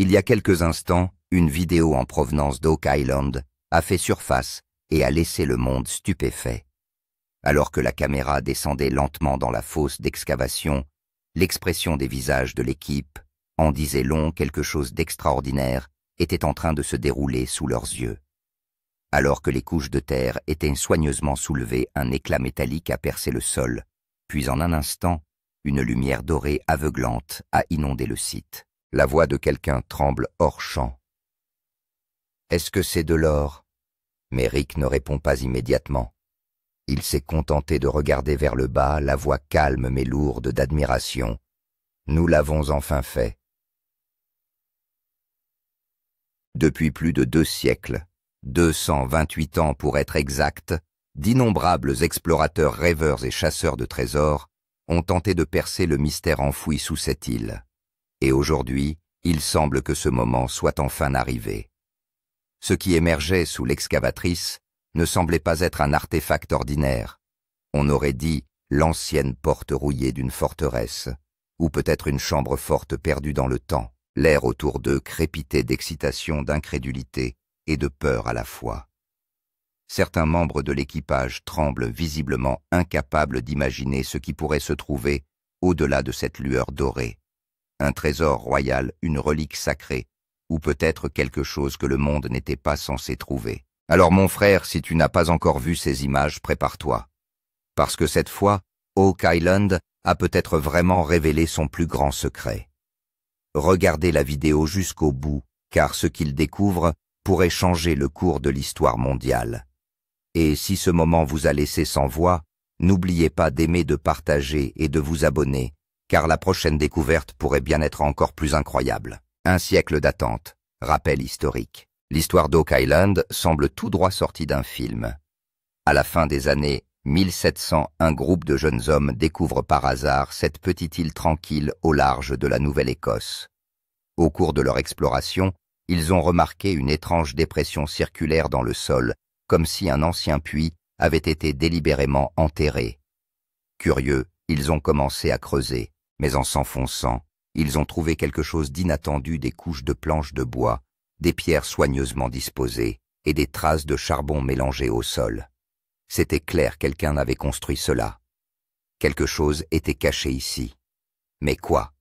Il y a quelques instants, une vidéo en provenance d'Oak Island a fait surface et a laissé le monde stupéfait. Alors que la caméra descendait lentement dans la fosse d'excavation, l'expression des visages de l'équipe en disait long, quelque chose d'extraordinaire était en train de se dérouler sous leurs yeux. Alors que les couches de terre étaient soigneusement soulevées, un éclat métallique a percé le sol, puis en un instant, une lumière dorée aveuglante a inondé le site. La voix de quelqu'un tremble hors champ. « Est-ce que c'est de l'or » Mais Rick ne répond pas immédiatement. Il s'est contenté de regarder vers le bas, la voix calme mais lourde d'admiration. « Nous l'avons enfin fait. » Depuis plus de 2 siècles, 228 ans pour être exact, d'innombrables explorateurs, rêveurs et chasseurs de trésors ont tenté de percer le mystère enfoui sous cette île. Et aujourd'hui, il semble que ce moment soit enfin arrivé. Ce qui émergeait sous l'excavatrice ne semblait pas être un artefact ordinaire. On aurait dit l'ancienne porte rouillée d'une forteresse, ou peut-être une chambre forte perdue dans le temps. L'air autour d'eux crépitait d'excitation, d'incrédulité et de peur à la fois. Certains membres de l'équipage tremblent visiblement, incapables d'imaginer ce qui pourrait se trouver au-delà de cette lueur dorée. Un trésor royal, une relique sacrée, ou peut-être quelque chose que le monde n'était pas censé trouver. Alors mon frère, si tu n'as pas encore vu ces images, prépare-toi. Parce que cette fois, Oak Island a peut-être vraiment révélé son plus grand secret. Regardez la vidéo jusqu'au bout, car ce qu'il découvre pourrait changer le cours de l'histoire mondiale. Et si ce moment vous a laissé sans voix, n'oubliez pas d'aimer, de partager et de vous abonner, car la prochaine découverte pourrait bien être encore plus incroyable. 1 siècle d'attente, rappel historique. L'histoire d'Oak Island semble tout droit sortie d'un film. À la fin des années 1700, un groupe de jeunes hommes découvre par hasard cette petite île tranquille au large de la Nouvelle-Écosse. Au cours de leur exploration, ils ont remarqué une étrange dépression circulaire dans le sol, comme si un ancien puits avait été délibérément enterré. Curieux, ils ont commencé à creuser. Mais en s'enfonçant, ils ont trouvé quelque chose d'inattendu, des couches de planches de bois, des pierres soigneusement disposées et des traces de charbon mélangées au sol. C'était clair, quelqu'un avait construit cela. Quelque chose était caché ici. Mais quoi?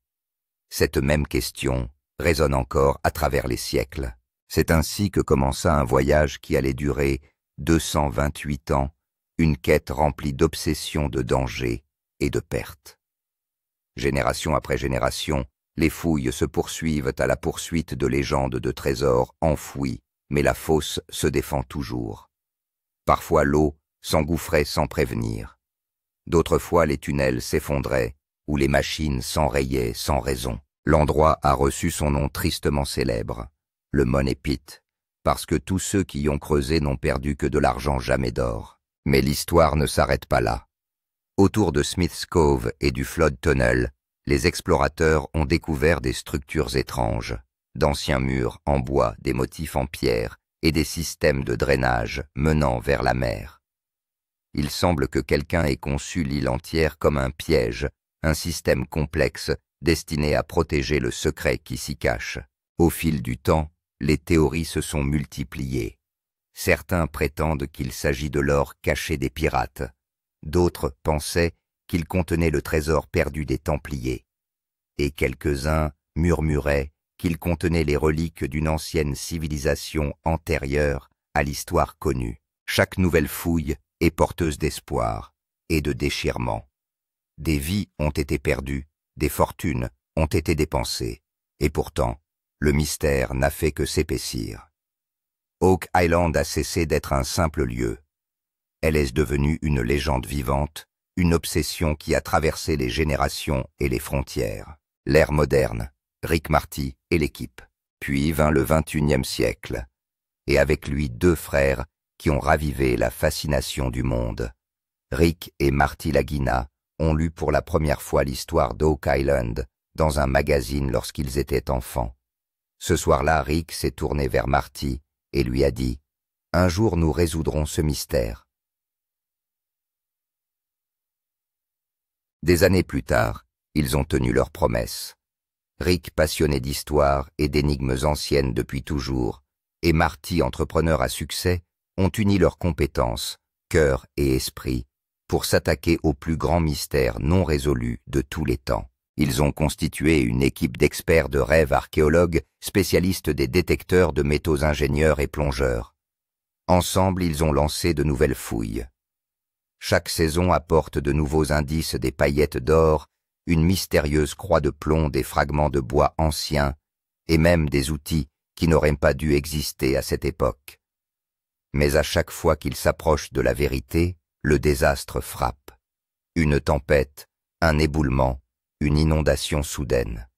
Cette même question résonne encore à travers les siècles. C'est ainsi que commença un voyage qui allait durer 228 ans, une quête remplie d'obsessions, de dangers et de pertes. Génération après génération, les fouilles se poursuivent à la poursuite de légendes de trésors enfouis, mais la fosse se défend toujours. Parfois l'eau s'engouffrait sans prévenir. D'autres fois les tunnels s'effondraient, ou les machines s'enrayaient sans raison. L'endroit a reçu son nom tristement célèbre, le Money Pit, parce que tous ceux qui y ont creusé n'ont perdu que de l'argent, jamais d'or. Mais l'histoire ne s'arrête pas là. Autour de Smith's Cove et du Flood Tunnel, les explorateurs ont découvert des structures étranges, d'anciens murs en bois, des motifs en pierre et des systèmes de drainage menant vers la mer. Il semble que quelqu'un ait conçu l'île entière comme un piège, un système complexe destiné à protéger le secret qui s'y cache. Au fil du temps, les théories se sont multipliées. Certains prétendent qu'il s'agit de l'or caché des pirates. D'autres pensaient qu'il contenait le trésor perdu des Templiers. Et quelques-uns murmuraient qu'il contenait les reliques d'une ancienne civilisation antérieure à l'histoire connue. Chaque nouvelle fouille est porteuse d'espoir et de déchirement. Des vies ont été perdues, des fortunes ont été dépensées, et pourtant, le mystère n'a fait que s'épaissir. Oak Island a cessé d'être un simple lieu. Elle est devenue une légende vivante, une obsession qui a traversé les générations et les frontières. L'ère moderne, Rick Marty et l'équipe. Puis vint le XXIe siècle, et avec lui 2 frères qui ont ravivé la fascination du monde. Rick et Marty Lagina ont lu pour la première fois l'histoire d'Oak Island dans un magazine lorsqu'ils étaient enfants. Ce soir-là, Rick s'est tourné vers Marty et lui a dit « Un jour nous résoudrons ce mystère ». Des années plus tard, ils ont tenu leur promesse. Rick, passionné d'histoire et d'énigmes anciennes depuis toujours, et Marty, entrepreneur à succès, ont uni leurs compétences, cœur et esprit, pour s'attaquer aux plus grands mystères non résolus de tous les temps. Ils ont constitué une équipe d'experts de rêve archéologues, spécialistes des détecteurs de métaux ingénieurs et plongeurs. Ensemble, ils ont lancé de nouvelles fouilles. Chaque saison apporte de nouveaux indices, des paillettes d'or, une mystérieuse croix de plomb, des fragments de bois anciens, et même des outils qui n'auraient pas dû exister à cette époque. Mais à chaque fois qu'ils s'approchent de la vérité, le désastre frappe. Une tempête, un éboulement, une inondation soudaine.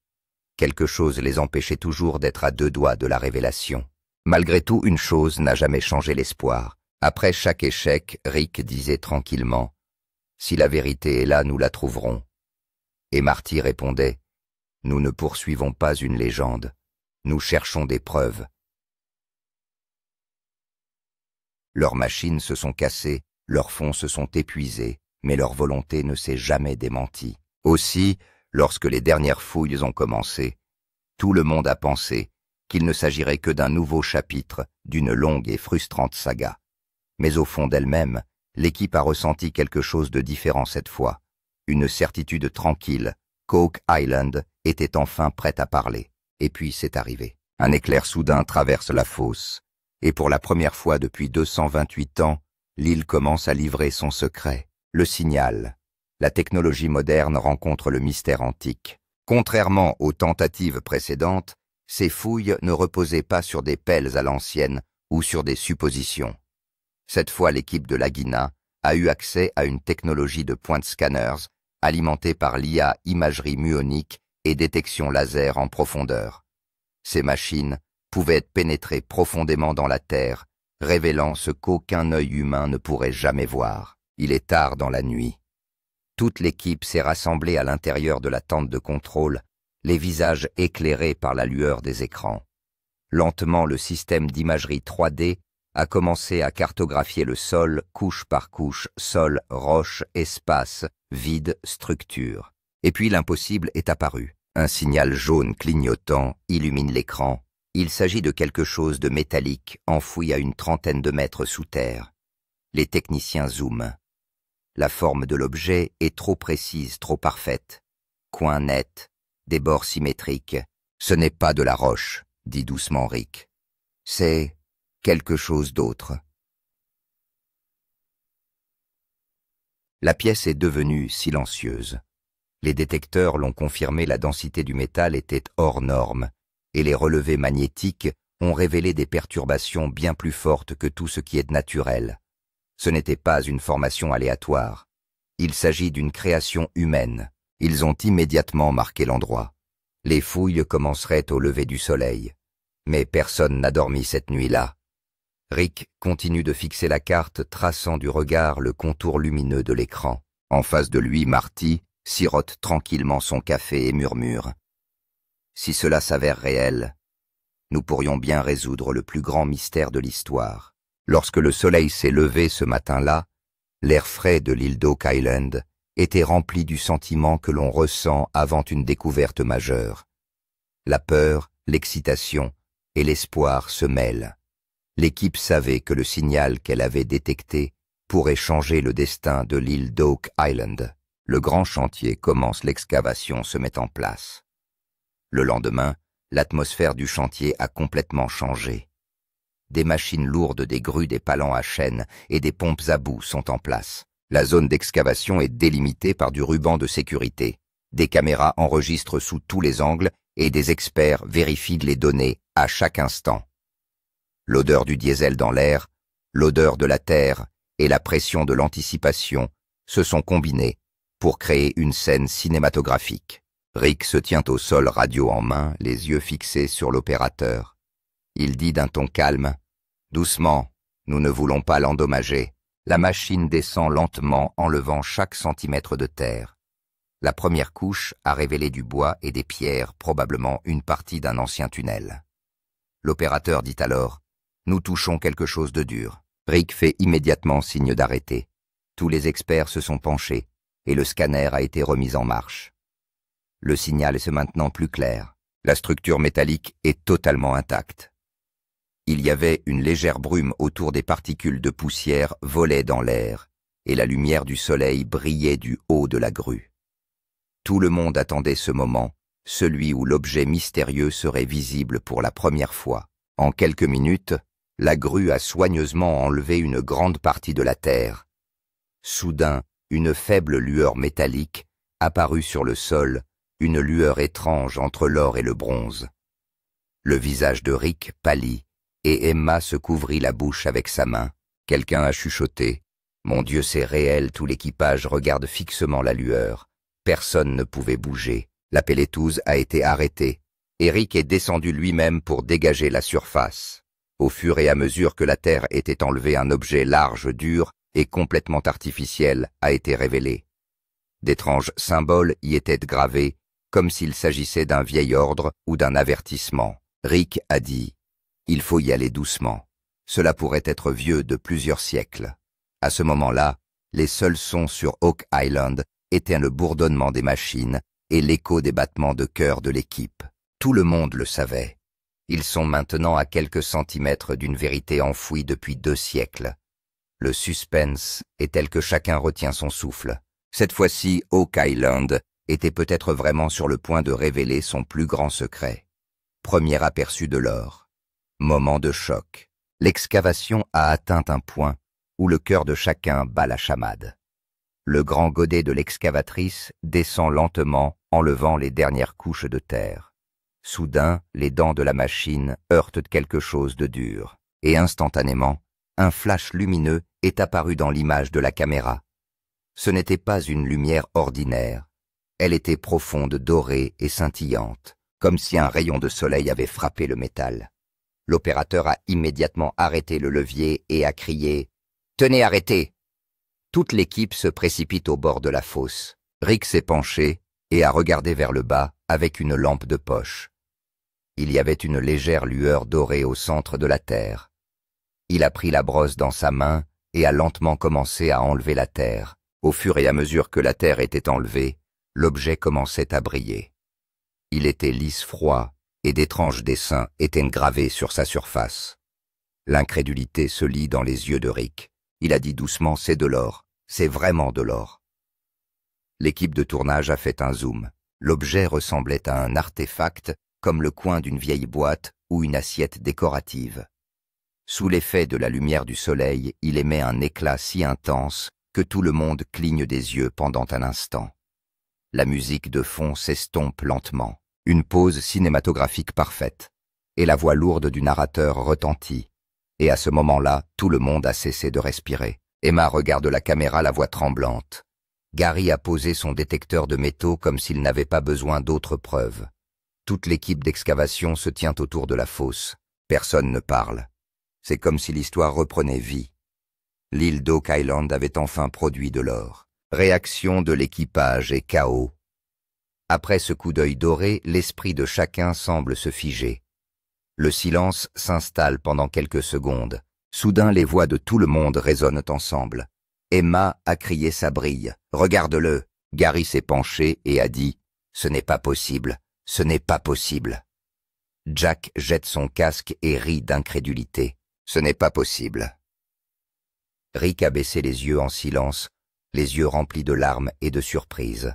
Quelque chose les empêchait toujours d'être à 2 doigts de la révélation. Malgré tout, une chose n'a jamais changé l'espoir. Après chaque échec, Rick disait tranquillement « Si la vérité est là, nous la trouverons ». Et Marty répondait « Nous ne poursuivons pas une légende, nous cherchons des preuves ». Leurs machines se sont cassées, leurs fonds se sont épuisés, mais leur volonté ne s'est jamais démentie. Aussi, lorsque les dernières fouilles ont commencé, tout le monde a pensé qu'il ne s'agirait que d'un nouveau chapitre d'une longue et frustrante saga. Mais au fond d'elle-même, l'équipe a ressenti quelque chose de différent cette fois. Une certitude tranquille, qu'Oak Island était enfin prête à parler. Et puis c'est arrivé. Un éclair soudain traverse la fosse, et pour la première fois depuis 228 ans, l'île commence à livrer son secret, le signal. La technologie moderne rencontre le mystère antique. Contrairement aux tentatives précédentes, ces fouilles ne reposaient pas sur des pelles à l'ancienne ou sur des suppositions. Cette fois, l'équipe de Lagina a eu accès à une technologie de point scanners alimentée par l'IA imagerie muonique et détection laser en profondeur. Ces machines pouvaient être pénétrées profondément dans la Terre, révélant ce qu'aucun œil humain ne pourrait jamais voir. Il est tard dans la nuit. Toute l'équipe s'est rassemblée à l'intérieur de la tente de contrôle, les visages éclairés par la lueur des écrans. Lentement, le système d'imagerie 3D a commencé à cartographier le sol, couche par couche, sol, roche, espace, vide, structure. Et puis l'impossible est apparu. Un signal jaune clignotant illumine l'écran. Il s'agit de quelque chose de métallique enfoui à une trentaine de mètres sous terre. Les techniciens zooment. La forme de l'objet est trop précise, trop parfaite. Coin net, des bords symétriques. Ce n'est pas de la roche, dit doucement Rick. C'est quelque chose d'autre. La pièce est devenue silencieuse. Les détecteurs l'ont confirmé, la densité du métal était hors norme, et les relevés magnétiques ont révélé des perturbations bien plus fortes que tout ce qui est naturel. Ce n'était pas une formation aléatoire. Il s'agit d'une création humaine. Ils ont immédiatement marqué l'endroit. Les fouilles commenceraient au lever du soleil. Mais personne n'a dormi cette nuit-là. Rick continue de fixer la carte, traçant du regard le contour lumineux de l'écran. En face de lui, Marty sirote tranquillement son café et murmure. Si cela s'avère réel, nous pourrions bien résoudre le plus grand mystère de l'histoire. Lorsque le soleil s'est levé ce matin-là, l'air frais de l'île d'Oak Island était rempli du sentiment que l'on ressent avant une découverte majeure. La peur, l'excitation et l'espoir se mêlent. L'équipe savait que le signal qu'elle avait détecté pourrait changer le destin de l'île d'Oak Island. Le grand chantier commence, l'excavation se met en place. Le lendemain, l'atmosphère du chantier a complètement changé. Des machines lourdes, des grues, des palans à chaîne et des pompes à bout sont en place. La zone d'excavation est délimitée par du ruban de sécurité. Des caméras enregistrent sous tous les angles et des experts vérifient les données à chaque instant. L'odeur du diesel dans l'air, l'odeur de la terre et la pression de l'anticipation se sont combinés pour créer une scène cinématographique. Rick se tient au sol, radio en main, les yeux fixés sur l'opérateur. Il dit d'un ton calme, « Doucement, nous ne voulons pas l'endommager. » La machine descend lentement, enlevant chaque centimètre de terre. La première couche a révélé du bois et des pierres, probablement une partie d'un ancien tunnel. L'opérateur dit alors, « Nous touchons quelque chose de dur. » Rick fait immédiatement signe d'arrêter. Tous les experts se sont penchés et le scanner a été remis en marche. Le signal est maintenant plus clair. La structure métallique est totalement intacte. Il y avait une légère brume autour des particules de poussière volaient dans l'air, et la lumière du soleil brillait du haut de la grue. Tout le monde attendait ce moment, celui où l'objet mystérieux serait visible pour la première fois. En quelques minutes, la grue a soigneusement enlevé une grande partie de la terre. Soudain, une faible lueur métallique apparut sur le sol, une lueur étrange entre l'or et le bronze. Le visage de Rick pâlit, et Emma se couvrit la bouche avec sa main. Quelqu'un a chuchoté. « Mon Dieu, c'est réel, tout l'équipage regarde fixement la lueur. » Personne ne pouvait bouger. La pelletouze a été arrêtée. Rick est descendu lui-même pour dégager la surface. Au fur et à mesure que la terre était enlevée, un objet large, dur et complètement artificiel a été révélé. D'étranges symboles y étaient gravés, comme s'il s'agissait d'un vieil ordre ou d'un avertissement. Rick a dit « Il faut y aller doucement. Cela pourrait être vieux de plusieurs siècles. » À ce moment-là, les seuls sons sur Oak Island étaient le bourdonnement des machines et l'écho des battements de cœur de l'équipe. Tout le monde le savait. Ils sont maintenant à quelques centimètres d'une vérité enfouie depuis 2 siècles. Le suspense est tel que chacun retient son souffle. Cette fois-ci, Oak Island était peut-être vraiment sur le point de révéler son plus grand secret. Premier aperçu de l'or. Moment de choc. L'excavation a atteint un point où le cœur de chacun bat la chamade. Le grand godet de l'excavatrice descend lentement, enlevant les dernières couches de terre. Soudain, les dents de la machine heurtent quelque chose de dur. Et instantanément, un flash lumineux est apparu dans l'image de la caméra. Ce n'était pas une lumière ordinaire. Elle était profonde, dorée et scintillante, comme si un rayon de soleil avait frappé le métal. L'opérateur a immédiatement arrêté le levier et a crié « Tenez, arrêtez !» Toute l'équipe se précipite au bord de la fosse. Rick s'est penché et a regardé vers le bas avec une lampe de poche. Il y avait une légère lueur dorée au centre de la terre. Il a pris la brosse dans sa main et a lentement commencé à enlever la terre. Au fur et à mesure que la terre était enlevée, l'objet commençait à briller. Il était lisse froid et d'étranges dessins étaient gravés sur sa surface. L'incrédulité se lit dans les yeux de Rick. Il a dit doucement « C'est de l'or, c'est vraiment de l'or ». L'équipe de tournage a fait un zoom. L'objet ressemblait à un artefact comme le coin d'une vieille boîte ou une assiette décorative. Sous l'effet de la lumière du soleil, il émet un éclat si intense que tout le monde cligne des yeux pendant un instant. La musique de fond s'estompe lentement. Une pause cinématographique parfaite. Et la voix lourde du narrateur retentit. Et à ce moment-là, tout le monde a cessé de respirer. Emma regarde la caméra, la voix tremblante. Gary a posé son détecteur de métaux comme s'il n'avait pas besoin d'autres preuves. Toute l'équipe d'excavation se tient autour de la fosse. Personne ne parle. C'est comme si l'histoire reprenait vie. L'île d'Oak Island avait enfin produit de l'or. Réaction de l'équipage et chaos. Après ce coup d'œil doré, l'esprit de chacun semble se figer. Le silence s'installe pendant quelques secondes. Soudain, les voix de tout le monde résonnent ensemble. Emma a crié sa brille. « Regarde-le !» Gary s'est penché et a dit « Ce n'est pas possible, ce n'est pas possible !» Jack jette son casque et rit d'incrédulité. « Ce n'est pas possible !» Rick a baissé les yeux en silence, les yeux remplis de larmes et de surprise.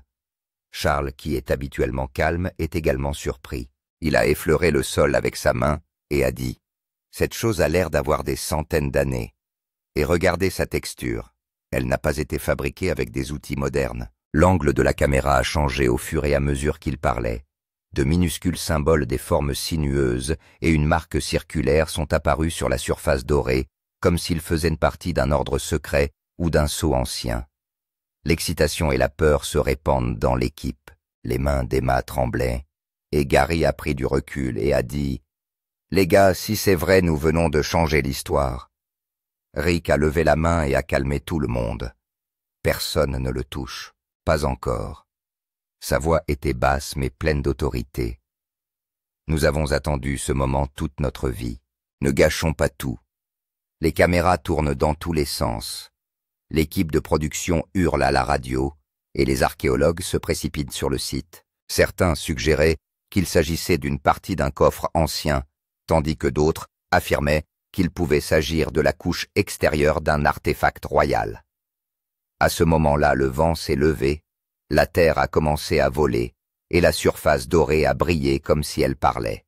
Charles, qui est habituellement calme, est également surpris. Il a effleuré le sol avec sa main et a dit « Cette chose a l'air d'avoir des centaines d'années. Et regardez sa texture. Elle n'a pas été fabriquée avec des outils modernes. » L'angle de la caméra a changé au fur et à mesure qu'il parlait. De minuscules symboles des formes sinueuses et une marque circulaire sont apparus sur la surface dorée, comme s'ils faisaient partie d'un ordre secret ou d'un sceau ancien. L'excitation et la peur se répandent dans l'équipe. Les mains d'Emma tremblaient, et Gary a pris du recul et a dit « Les gars, si c'est vrai, nous venons de changer l'histoire. » Rick a levé la main et a calmé tout le monde. Personne ne le touche, pas encore. Sa voix était basse mais pleine d'autorité. Nous avons attendu ce moment toute notre vie. Ne gâchons pas tout. Les caméras tournent dans tous les sens. L'équipe de production hurle à la radio et les archéologues se précipitent sur le site. Certains suggéraient qu'il s'agissait d'une partie d'un coffre ancien, tandis que d'autres affirmaient qu'il pouvait s'agir de la couche extérieure d'un artefact royal. À ce moment-là, le vent s'est levé, la terre a commencé à voler, et la surface dorée a brillé comme si elle parlait.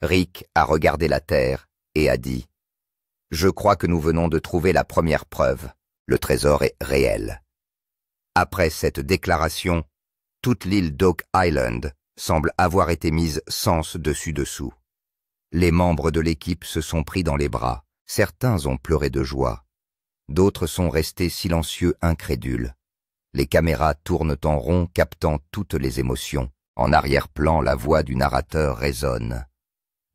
Rick a regardé la terre et a dit « Je crois que nous venons de trouver la première preuve. Le trésor est réel. » Après cette déclaration, toute l'île d'Oak Island semble avoir été mise sens dessus-dessous. Les membres de l'équipe se sont pris dans les bras. Certains ont pleuré de joie. D'autres sont restés silencieux, incrédules. Les caméras tournent en rond, captant toutes les émotions. En arrière-plan, la voix du narrateur résonne.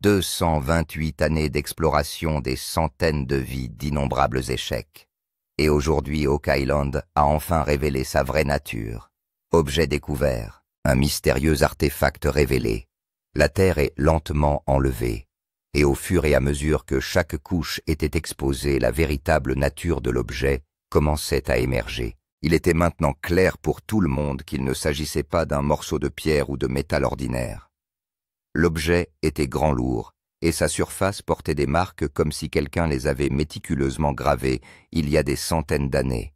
228 années d'exploration, des centaines de vies, d'innombrables échecs. Et aujourd'hui, Oak Island a enfin révélé sa vraie nature. Objet découvert, un mystérieux artefact révélé. La Terre est lentement enlevée. Et au fur et à mesure que chaque couche était exposée, la véritable nature de l'objet commençait à émerger. Il était maintenant clair pour tout le monde qu'il ne s'agissait pas d'un morceau de pierre ou de métal ordinaire. L'objet était grand lourd, et sa surface portait des marques comme si quelqu'un les avait méticuleusement gravées il y a des centaines d'années.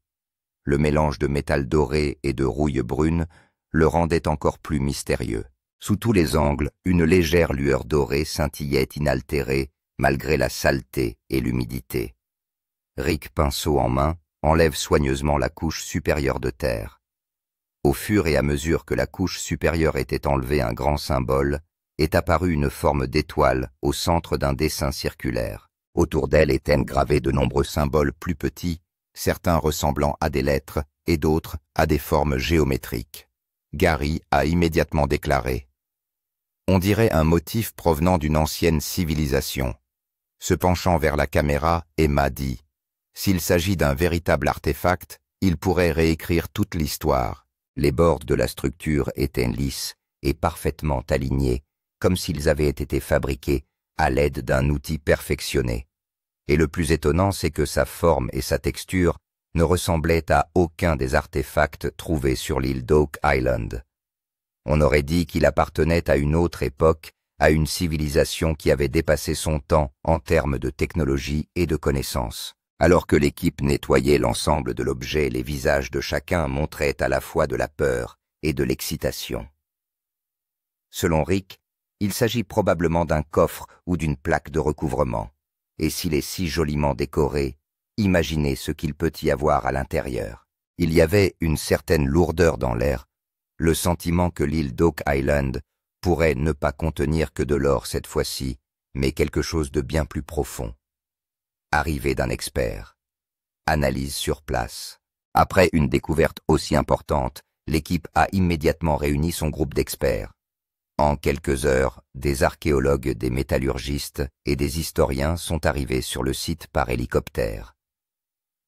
Le mélange de métal doré et de rouille brune le rendait encore plus mystérieux. Sous tous les angles, une légère lueur dorée scintillait inaltérée, malgré la saleté et l'humidité. Rick, pinceau en main, enlève soigneusement la couche supérieure de terre. Au fur et à mesure que la couche supérieure était enlevée, un grand symbole est apparu, une forme d'étoile au centre d'un dessin circulaire. Autour d'elle étaient gravés de nombreux symboles plus petits, certains ressemblant à des lettres et d'autres à des formes géométriques. Gary a immédiatement déclaré « On dirait un motif provenant d'une ancienne civilisation ». Se penchant vers la caméra, Emma dit « S'il s'agit d'un véritable artefact, il pourrait réécrire toute l'histoire. » Les bords de la structure étaient lisses et parfaitement alignés, comme s'ils avaient été fabriqués à l'aide d'un outil perfectionné. Et le plus étonnant, c'est que sa forme et sa texture ne ressemblaient à aucun des artefacts trouvés sur l'île d'Oak Island. On aurait dit qu'il appartenait à une autre époque, à une civilisation qui avait dépassé son temps en termes de technologie et de connaissances. Alors que l'équipe nettoyait l'ensemble de l'objet, les visages de chacun montraient à la fois de la peur et de l'excitation. Selon Rick, il s'agit probablement d'un coffre ou d'une plaque de recouvrement. Et s'il est si joliment décoré, imaginez ce qu'il peut y avoir à l'intérieur. Il y avait une certaine lourdeur dans l'air, le sentiment que l'île d'Oak Island pourrait ne pas contenir que de l'or cette fois-ci, mais quelque chose de bien plus profond. Arrivée d'un expert. Analyse sur place. Après une découverte aussi importante, l'équipe a immédiatement réuni son groupe d'experts. En quelques heures, des archéologues, des métallurgistes et des historiens sont arrivés sur le site par hélicoptère.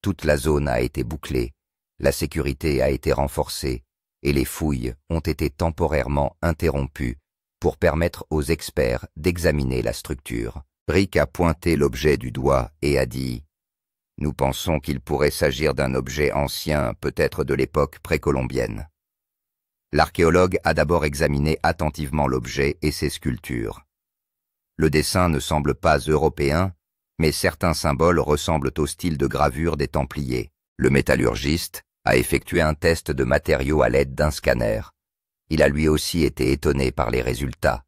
Toute la zone a été bouclée, la sécurité a été renforcée et les fouilles ont été temporairement interrompues pour permettre aux experts d'examiner la structure. Rick a pointé l'objet du doigt et a dit « Nous pensons qu'il pourrait s'agir d'un objet ancien, peut-être de l'époque précolombienne. » L'archéologue a d'abord examiné attentivement l'objet et ses sculptures. Le dessin ne semble pas européen, mais certains symboles ressemblent au style de gravure des Templiers. Le métallurgiste a effectué un test de matériaux à l'aide d'un scanner. Il a lui aussi été étonné par les résultats.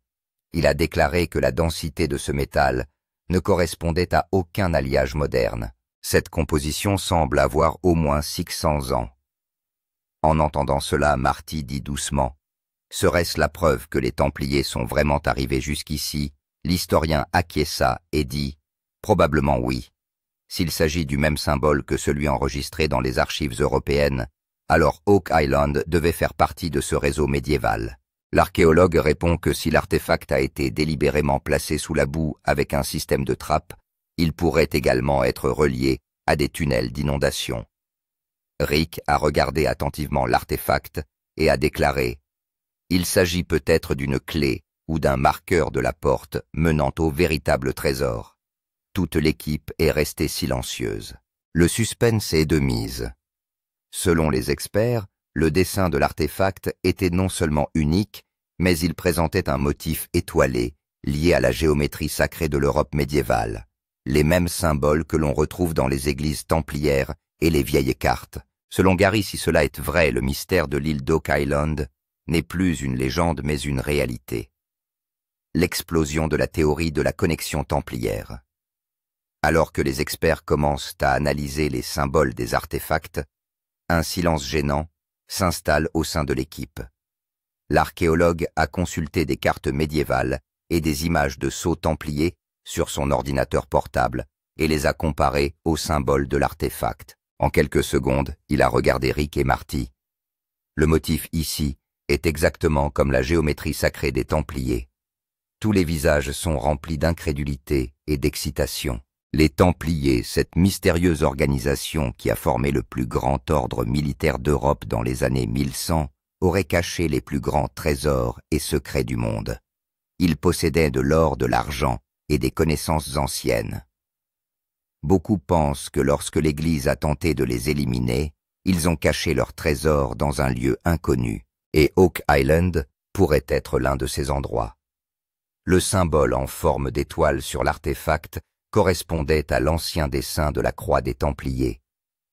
Il a déclaré que la densité de ce métal ne correspondait à aucun alliage moderne. Cette composition semble avoir au moins 600 ans. En entendant cela, Marty dit doucement « Serait-ce la preuve que les Templiers sont vraiment arrivés jusqu'ici ?» L'historien acquiesça et dit « Probablement oui. S'il s'agit du même symbole que celui enregistré dans les archives européennes, alors Oak Island devait faire partie de ce réseau médiéval. » L'archéologue répond que si l'artefact a été délibérément placé sous la boue avec un système de trappe, il pourrait également être relié à des tunnels d'inondation. Rick a regardé attentivement l'artefact et a déclaré « Il s'agit peut-être d'une clé ou d'un marqueur de la porte menant au véritable trésor. » Toute l'équipe est restée silencieuse. Le suspense est de mise. Selon les experts, Le dessin de l'artefact était non seulement unique, mais il présentait un motif étoilé, lié à la géométrie sacrée de l'Europe médiévale. Les mêmes symboles que l'on retrouve dans les églises templières et les vieilles cartes. Selon Gary, si cela est vrai, le mystère de l'île d'Oak Island n'est plus une légende mais une réalité. L'explosion de la théorie de la connexion templière. Alors que les experts commencent à analyser les symboles des artefacts, un silence gênant s'installe au sein de l'équipe. L'archéologue a consulté des cartes médiévales et des images de sceaux templiers sur son ordinateur portable et les a comparées aux symboles de l'artefact. En quelques secondes, il a regardé Rick et Marty. Le motif ici est exactement comme la géométrie sacrée des Templiers. Tous les visages sont remplis d'incrédulité et d'excitation. Les Templiers, cette mystérieuse organisation qui a formé le plus grand ordre militaire d'Europe dans les années 1100, auraient caché les plus grands trésors et secrets du monde. Ils possédaient de l'or, de l'argent et des connaissances anciennes. Beaucoup pensent que lorsque l'Église a tenté de les éliminer, ils ont caché leurs trésors dans un lieu inconnu, et Oak Island pourrait être l'un de ces endroits. Le symbole en forme d'étoile sur l'artefact correspondait à l'ancien dessin de la croix des Templiers.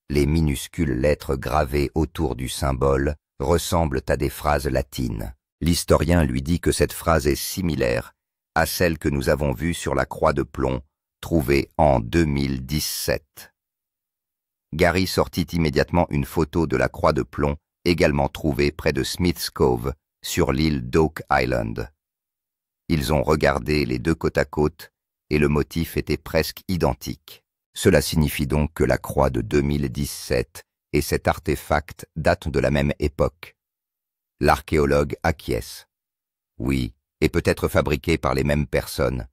Les minuscules lettres gravées autour du symbole ressemblent à des phrases latines. L'historien lui dit que cette phrase est similaire à celle que nous avons vue sur la croix de plomb trouvée en 2017. Gary sortit immédiatement une photo de la croix de plomb également trouvée près de Smith's Cove sur l'île d'Oak Island. Ils ont regardé les deux côte à côte et le motif était presque identique. Cela signifie donc que la croix de 2017 et cet artefact datent de la même époque. L'archéologue acquiesce. Oui, et peut-être fabriqué par les mêmes personnes,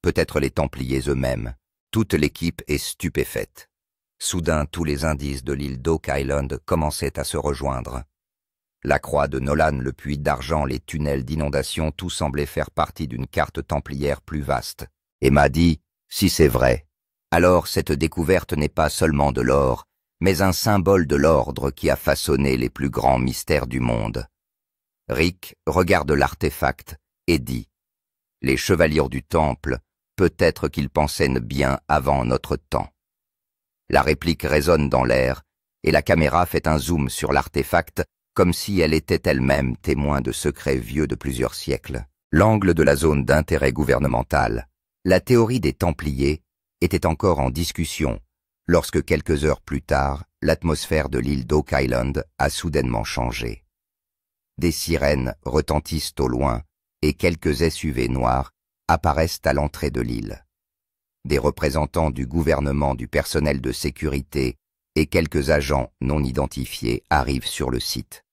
peut-être les Templiers eux-mêmes. Toute l'équipe est stupéfaite. Soudain, tous les indices de l'île d'Oak Island commençaient à se rejoindre. La croix de Nolan, le puits d'argent, les tunnels d'inondation, tout semblait faire partie d'une carte templière plus vaste. Et m'a dit, si c'est vrai, alors cette découverte n'est pas seulement de l'or, mais un symbole de l'ordre qui a façonné les plus grands mystères du monde. Rick regarde l'artefact et dit, les chevaliers du temple, peut-être qu'ils pensaient bien avant notre temps. La réplique résonne dans l'air, et la caméra fait un zoom sur l'artefact, comme si elle était elle-même témoin de secrets vieux de plusieurs siècles. L'angle de la zone d'intérêt gouvernemental, la théorie des Templiers, était encore en discussion, lorsque quelques heures plus tard, l'atmosphère de l'île d'Oak Island a soudainement changé. Des sirènes retentissent au loin, et quelques SUV noirs apparaissent à l'entrée de l'île. Des représentants du gouvernement, du personnel de sécurité et quelques agents non identifiés arrivent sur le site.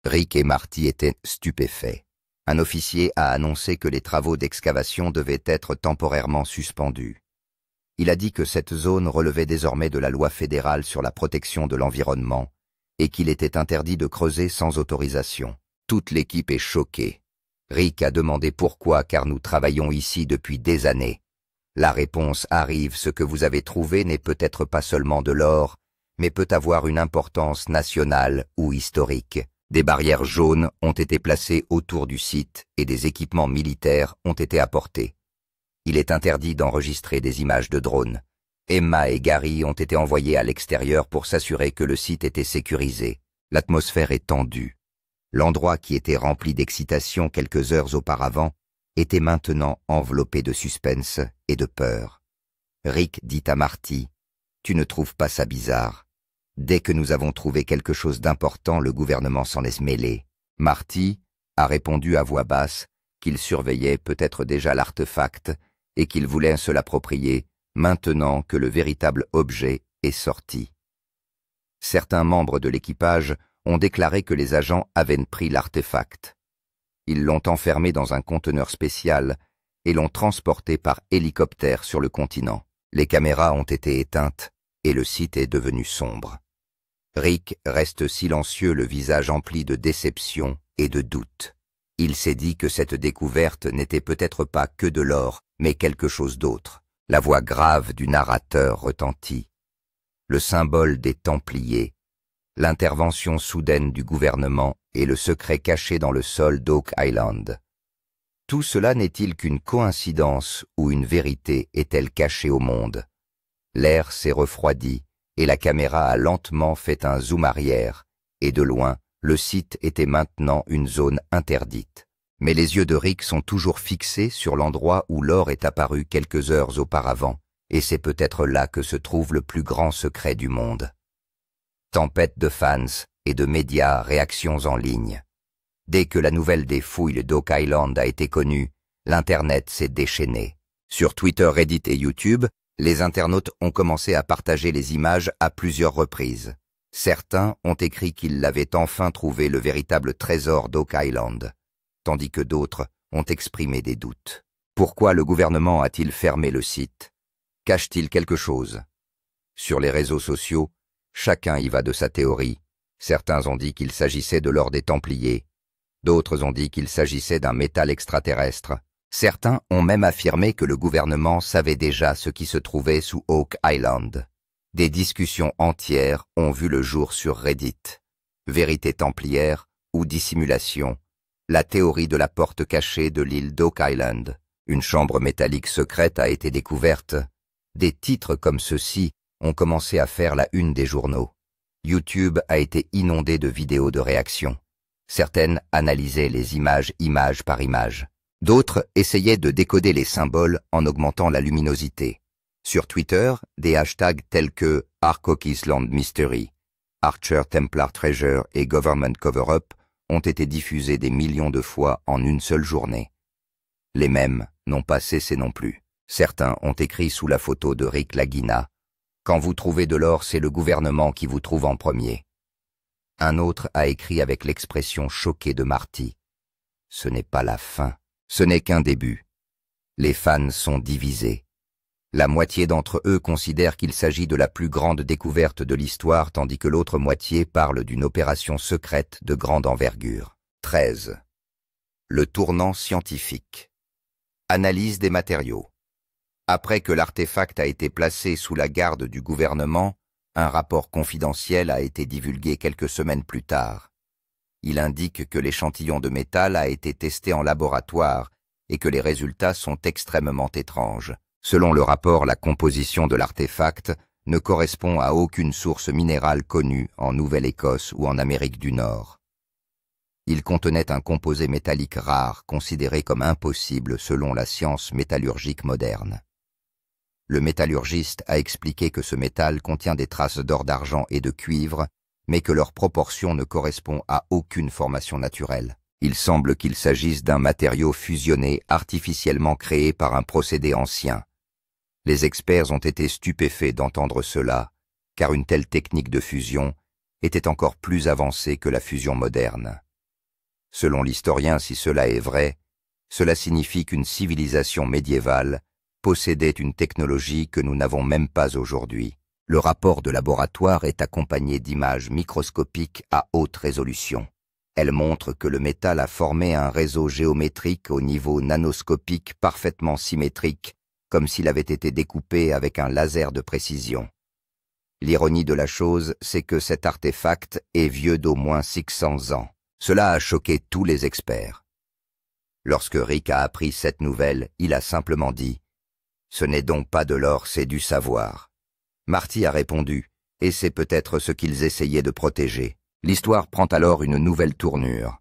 Rick et Marty étaient stupéfaits. Un officier a annoncé que les travaux d'excavation devaient être temporairement suspendus. Il a dit que cette zone relevait désormais de la loi fédérale sur la protection de l'environnement et qu'il était interdit de creuser sans autorisation. Toute l'équipe est choquée. Rick a demandé pourquoi, car nous travaillons ici depuis des années. La réponse arrive, ce que vous avez trouvé n'est peut-être pas seulement de l'or, mais peut avoir une importance nationale ou historique. Des barrières jaunes ont été placées autour du site et des équipements militaires ont été apportés. Il est interdit d'enregistrer des images de drones. Emma et Gary ont été envoyés à l'extérieur pour s'assurer que le site était sécurisé. L'atmosphère est tendue. L'endroit qui était rempli d'excitation quelques heures auparavant était maintenant enveloppé de suspense et de peur. Rick dit à Marty, « Tu ne trouves pas ça bizarre? Dès que nous avons trouvé quelque chose d'important, le gouvernement s'en est mêlé. » Marty a répondu à voix basse qu'il surveillait peut-être déjà l'artefact et qu'il voulait se l'approprier maintenant que le véritable objet est sorti. Certains membres de l'équipage ont déclaré que les agents avaient pris l'artefact. Ils l'ont enfermé dans un conteneur spécial et l'ont transporté par hélicoptère sur le continent. Les caméras ont été éteintes et le site est devenu sombre. Rick reste silencieux, le visage empli de déception et de doute. Il s'est dit que cette découverte n'était peut-être pas que de l'or, mais quelque chose d'autre. La voix grave du narrateur retentit. Le symbole des Templiers, l'intervention soudaine du gouvernement et le secret caché dans le sol d'Oak Island. Tout cela n'est-il qu'une coïncidence ou une vérité est-elle cachée au monde? L'air s'est refroidi et la caméra a lentement fait un zoom arrière, et de loin, le site était maintenant une zone interdite. Mais les yeux de Rick sont toujours fixés sur l'endroit où l'or est apparu quelques heures auparavant, et c'est peut-être là que se trouve le plus grand secret du monde. Tempête de fans et de médias, réactions en ligne. Dès que la nouvelle des fouilles d'Oak Island a été connue, l'Internet s'est déchaîné. Sur Twitter, Reddit et YouTube, les internautes ont commencé à partager les images à plusieurs reprises. Certains ont écrit qu'ils l'avaient enfin trouvé, le véritable trésor d'Oak Island, tandis que d'autres ont exprimé des doutes. Pourquoi le gouvernement a-t-il fermé le site? Cache-t-il quelque chose? Sur les réseaux sociaux, chacun y va de sa théorie. Certains ont dit qu'il s'agissait de l'or des Templiers. D'autres ont dit qu'il s'agissait d'un métal extraterrestre. Certains ont même affirmé que le gouvernement savait déjà ce qui se trouvait sous Oak Island. Des discussions entières ont vu le jour sur Reddit. Vérité templière ou dissimulation? La théorie de la porte cachée de l'île d'Oak Island. Une chambre métallique secrète a été découverte. Des titres comme ceux-ci ont commencé à faire la une des journaux. YouTube a été inondé de vidéos de réaction. Certaines analysaient les images image par image. D'autres essayaient de décoder les symboles en augmentant la luminosité. Sur Twitter, des hashtags tels que Ark Island Mystery, Archer Templar Treasure et Government Cover-Up ont été diffusés des millions de fois en une seule journée. Les mêmes n'ont pas cessé non plus. Certains ont écrit sous la photo de Rick Lagina « Quand vous trouvez de l'or, c'est le gouvernement qui vous trouve en premier ». Un autre a écrit avec l'expression choquée de Marty « Ce n'est pas la fin, ce n'est qu'un début ». Les fans sont divisés. La moitié d'entre eux considèrent qu'il s'agit de la plus grande découverte de l'histoire, tandis que l'autre moitié parle d'une opération secrète de grande envergure. 13. Le tournant scientifique. Analyse des matériaux. Après que l'artefact a été placé sous la garde du gouvernement, un rapport confidentiel a été divulgué quelques semaines plus tard. Il indique que l'échantillon de métal a été testé en laboratoire et que les résultats sont extrêmement étranges. Selon le rapport, la composition de l'artefact ne correspond à aucune source minérale connue en Nouvelle-Écosse ou en Amérique du Nord. Il contenait un composé métallique rare, considéré comme impossible selon la science métallurgique moderne. Le métallurgiste a expliqué que ce métal contient des traces d'or, d'argent et de cuivre, mais que leur proportion ne correspond à aucune formation naturelle. Il semble qu'il s'agisse d'un matériau fusionné artificiellement créé par un procédé ancien. Les experts ont été stupéfaits d'entendre cela, car une telle technique de fusion était encore plus avancée que la fusion moderne. Selon l'historien, si cela est vrai, cela signifie qu'une civilisation médiévale possédait une technologie que nous n'avons même pas aujourd'hui. Le rapport de laboratoire est accompagné d'images microscopiques à haute résolution. Elles montrent que le métal a formé un réseau géométrique au niveau nanoscopique parfaitement symétrique, comme s'il avait été découpé avec un laser de précision. L'ironie de la chose, c'est que cet artefact est vieux d'au moins 600 ans. Cela a choqué tous les experts. Lorsque Rick a appris cette nouvelle, il a simplement dit « Ce n'est donc pas de l'or, c'est du savoir ». Marty a répondu « Et c'est peut-être ce qu'ils essayaient de protéger ». L'histoire prend alors une nouvelle tournure.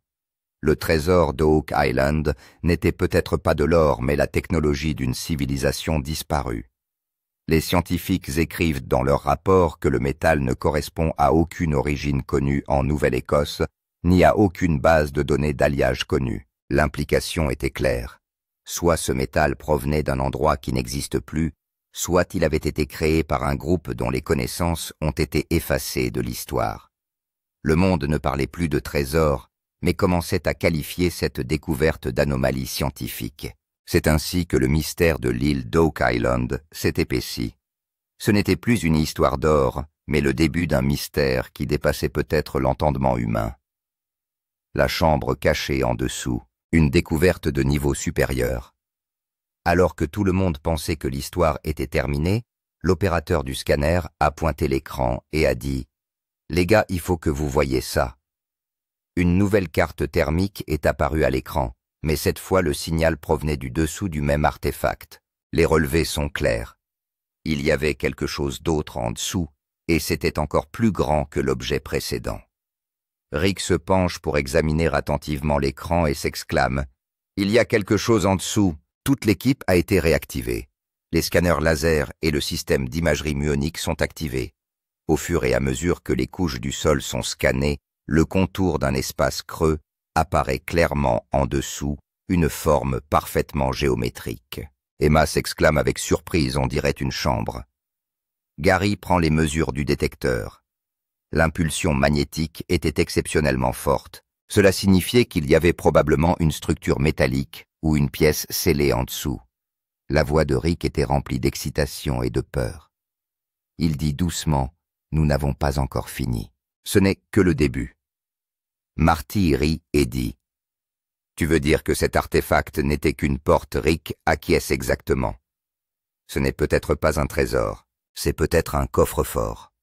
Le trésor d'Oak Island n'était peut-être pas de l'or, mais la technologie d'une civilisation disparue. Les scientifiques écrivent dans leur rapport que le métal ne correspond à aucune origine connue en Nouvelle-Écosse, ni à aucune base de données d'alliage connue. L'implication était claire. Soit ce métal provenait d'un endroit qui n'existe plus, soit il avait été créé par un groupe dont les connaissances ont été effacées de l'histoire. Le monde ne parlait plus de trésors, mais commençait à qualifier cette découverte d'anomalie scientifique. C'est ainsi que le mystère de l'île d'Oak Island s'est épaissi. Ce n'était plus une histoire d'or, mais le début d'un mystère qui dépassait peut-être l'entendement humain. La chambre cachée en dessous, une découverte de niveau supérieur. Alors que tout le monde pensait que l'histoire était terminée, l'opérateur du scanner a pointé l'écran et a dit Les gars, il faut que vous voyiez ça. Une nouvelle carte thermique est apparue à l'écran, mais cette fois le signal provenait du dessous du même artefact. Les relevés sont clairs. Il y avait quelque chose d'autre en dessous, et c'était encore plus grand que l'objet précédent. Rick se penche pour examiner attentivement l'écran et s'exclame « Il y a quelque chose en dessous !» Toute l'équipe a été réactivée. Les scanners laser et le système d'imagerie muonique sont activés. Au fur et à mesure que les couches du sol sont scannées, le contour d'un espace creux apparaît clairement en dessous, une forme parfaitement géométrique. Emma s'exclame avec surprise, on dirait une chambre. Gary prend les mesures du détecteur. L'impulsion magnétique était exceptionnellement forte. Cela signifiait qu'il y avait probablement une structure métallique ou une pièce scellée en dessous. La voix de Rick était remplie d'excitation et de peur. Il dit doucement « Nous n'avons pas encore fini. Ce n'est que le début. » Marty rit et dit « Tu veux dire que cet artefact n'était qu'une porte, Rick acquiesce exactement. Ce n'est peut-être pas un trésor, c'est peut-être un coffre-fort. »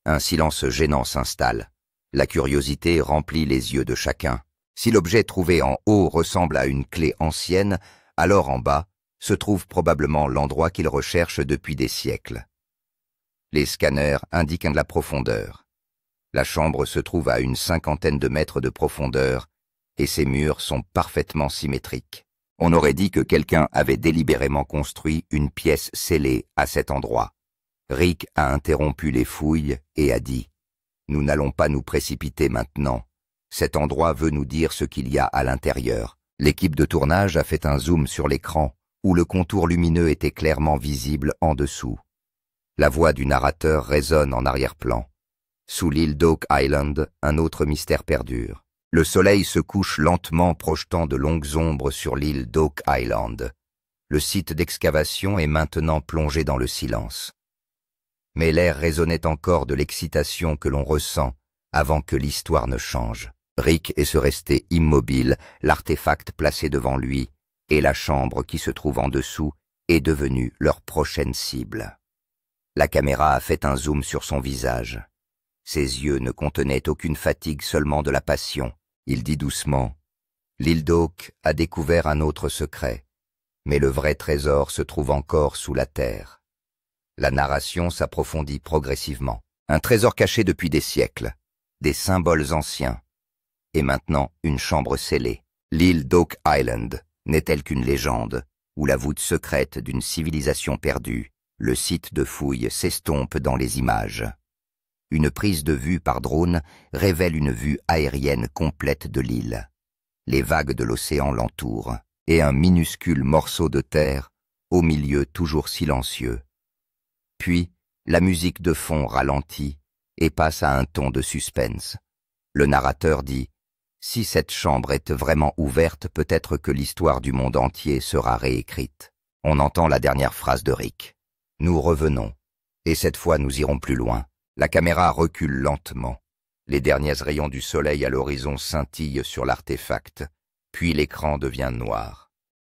Un silence gênant s'installe. La curiosité remplit les yeux de chacun. Si l'objet trouvé en haut ressemble à une clé ancienne, alors en bas se trouve probablement l'endroit qu'il recherche depuis des siècles. Les scanners indiquent de la profondeur. La chambre se trouve à une 50aine de mètres de profondeur et ses murs sont parfaitement symétriques. On aurait dit que quelqu'un avait délibérément construit une pièce scellée à cet endroit. Rick a interrompu les fouilles et a dit « Nous n'allons pas nous précipiter maintenant. Cet endroit veut nous dire ce qu'il y a à l'intérieur. » L'équipe de tournage a fait un zoom sur l'écran où le contour lumineux était clairement visible en dessous. La voix du narrateur résonne en arrière-plan. Sous l'île d'Oak Island, un autre mystère perdure. Le soleil se couche lentement, projetant de longues ombres sur l'île d'Oak Island. Le site d'excavation est maintenant plongé dans le silence. Mais l'air résonnait encore de l'excitation que l'on ressent avant que l'histoire ne change. Rick est se rester immobile, l'artefact placé devant lui, et la chambre qui se trouve en dessous est devenue leur prochaine cible. La caméra a fait un zoom sur son visage. Ses yeux ne contenaient aucune fatigue, seulement de la passion. Il dit doucement « L'île d'Oak a découvert un autre secret, mais le vrai trésor se trouve encore sous la terre. » La narration s'approfondit progressivement. Un trésor caché depuis des siècles, des symboles anciens, et maintenant une chambre scellée. L'île d'Oak Island n'est-elle qu'une légende, où la voûte secrète d'une civilisation perdue, le site de fouille s'estompe dans les images. Une prise de vue par drone révèle une vue aérienne complète de l'île. Les vagues de l'océan l'entourent, et un minuscule morceau de terre, au milieu toujours silencieux. Puis, la musique de fond ralentit et passe à un ton de suspense. Le narrateur dit « Si cette chambre est vraiment ouverte, peut-être que l'histoire du monde entier sera réécrite. » On entend la dernière phrase de Rick. Nous revenons, et cette fois nous irons plus loin. La caméra recule lentement. Les derniers rayons du soleil à l'horizon scintillent sur l'artefact, puis l'écran devient noir.